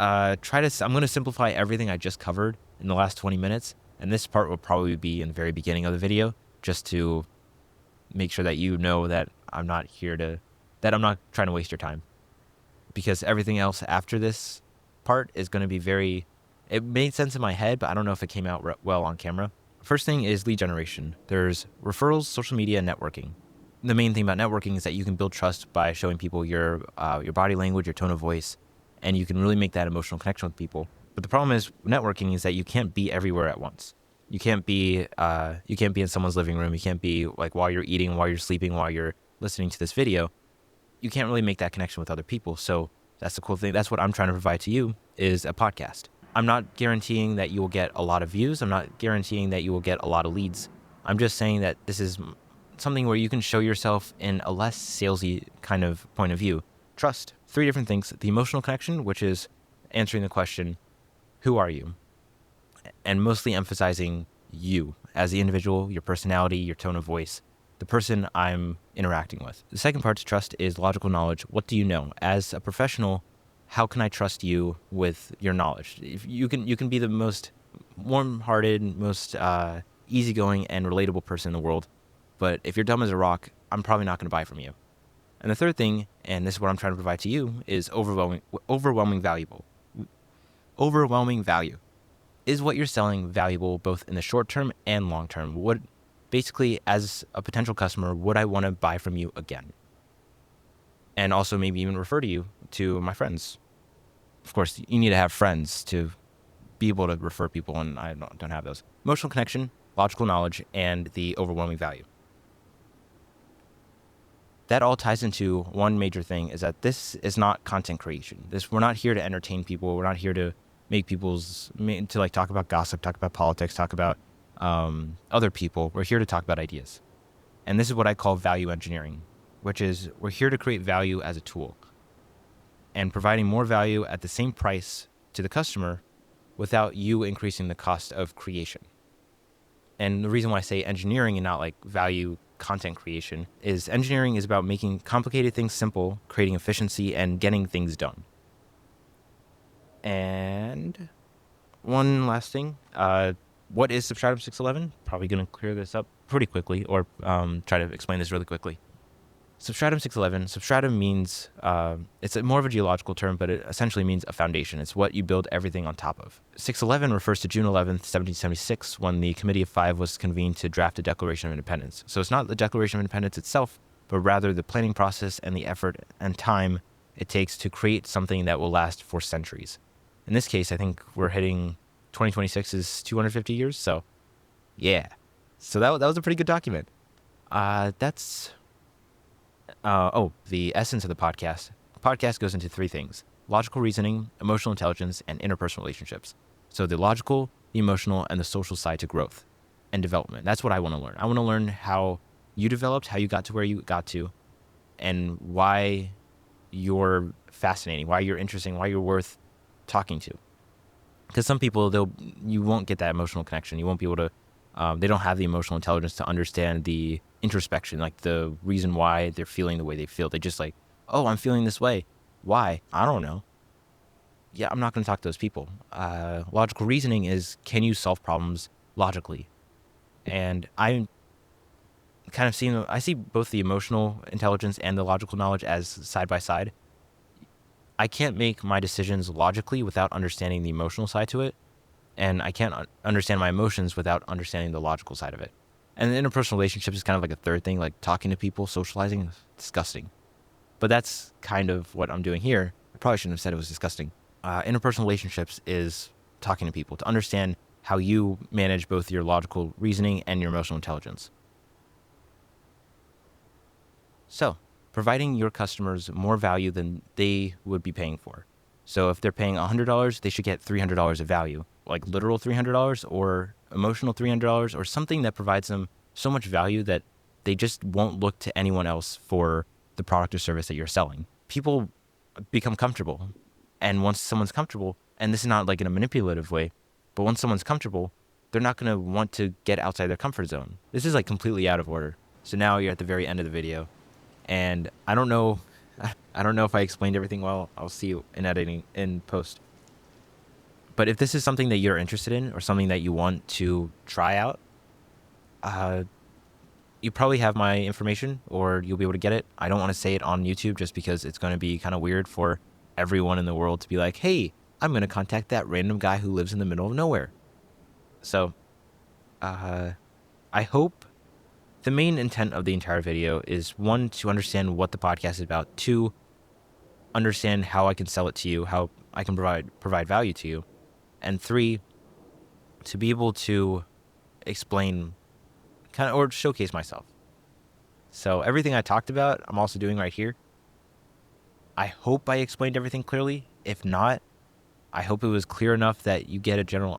I'm going to simplify everything I just covered in the last 20 minutes. And this part will probably be in the very beginning of the video, just to make sure that you know that I'm not trying to waste your time. Because everything else after this part is going to be it made sense in my head, but I don't know if it came out well on camera. First thing is lead generation. There's referrals, social media, and networking. The main thing about networking is that you can build trust by showing people your body language, your tone of voice, and you can really make that emotional connection with people. But the problem is networking is that you can't be everywhere at once. You can't be in someone's living room. You can't be like while you're eating, while you're sleeping, while you're listening to this video. You can't really make that connection with other people. So that's the cool thing. That's what I'm trying to provide to you is a podcast. I'm not guaranteeing that you will get a lot of views. I'm not guaranteeing that you will get a lot of leads. I'm just saying that this is something where you can show yourself in a less salesy kind of point of view. Trust. 3 different things. The emotional connection, which is answering the question, who are you? And mostly emphasizing you as the individual, your personality, your tone of voice, the person I'm interacting with. The second part to trust is logical knowledge. What do you know? As a professional, how can I trust you with your knowledge? If you can be the most warm-hearted, most easygoing and relatable person in the world, but if you're dumb as a rock, I'm probably not going to buy from you. And the third thing, and this is what I'm trying to provide to you, is overwhelming value. Overwhelming value. Is what you're selling valuable both in the short term and long term? Basically, as a potential customer, would I want to buy from you again? And also maybe even refer you to my friends. Of course, you need to have friends to be able to refer people, and I don't have those. Emotional connection, logical knowledge, and the overwhelming value. That all ties into one major thing, is that this is not content creation. We're not here to entertain people. We're not here to make talk about gossip, talk about politics, talk about other people. We're here to talk about ideas. And this is what I call value engineering, which is we're here to create value as a tool and providing more value at the same price to the customer without you increasing the cost of creation. And the reason why I say engineering and not like value content creation is engineering is about making complicated things simple, creating efficiency, and getting things done. And one last thing, what is Substratum 611? Probably going to clear this up pretty quickly, or try to explain this really quickly. Substratum 611, substratum means, it's more of a geological term, but it essentially means a foundation. It's what you build everything on top of. 611 refers to June 11th, 1776, when the Committee of Five was convened to draft the Declaration of Independence. So it's not the Declaration of Independence itself, but rather the planning process and the effort and time it takes to create something that will last for centuries. In this case, I think we're hitting 2026 is 250 years. So yeah, so that was a pretty good document. The essence of the podcast. Podcast goes into 3 things: logical reasoning, emotional intelligence, and interpersonal relationships. So the logical, the emotional, and the social side to growth and development. That's what I want to learn. I want to learn how you developed, how you got to where you got to, and why you're fascinating, why you're interesting, why you're worth talking to. Because some people, you won't get that emotional connection. You won't be able to, they don't have the emotional intelligence to understand the introspection, like the reason why they're feeling the way they feel. They just like, oh, I'm feeling this way. Why? I don't know. Yeah, I'm not going to talk to those people. Logical reasoning is, can you solve problems logically? And I'm kind of I see both the emotional intelligence and the logical knowledge as side by side. I can't make my decisions logically without understanding the emotional side to it. And I can't understand my emotions without understanding the logical side of it. And the interpersonal relationships is kind of like a third thing, like talking to people, socializing is disgusting. But that's kind of what I'm doing here. I probably shouldn't have said it was disgusting. Interpersonal relationships is talking to people to understand how you manage both your logical reasoning and your emotional intelligence. So, providing your customers more value than they would be paying for. So if they're paying $100, they should get $300 of value, like literal $300 or emotional $300 or something that provides them so much value that they just won't look to anyone else for the product or service that you're selling. People become comfortable. And once someone's comfortable, and this is not like in a manipulative way, but once someone's comfortable, they're not going to want to get outside their comfort zone. This is like completely out of order. So now you're at the very end of the video. And I don't know if I explained everything well. I'll see you in editing, in post. But if this is something that you're interested in or something that you want to try out, you probably have my information or you'll be able to get it. I don't want to say it on YouTube just because it's going to be kind of weird for everyone in the world to be like, hey, I'm going to contact that random guy who lives in the middle of nowhere. So I hope the main intent of the entire video is, one, to understand what the podcast is about, two, understand how I can sell it to you, how I can provide value to you, and three, to be able to explain kind of or showcase myself. So everything I talked about, I'm also doing right here. I hope I explained everything clearly. If not, I hope it was clear enough that you get a general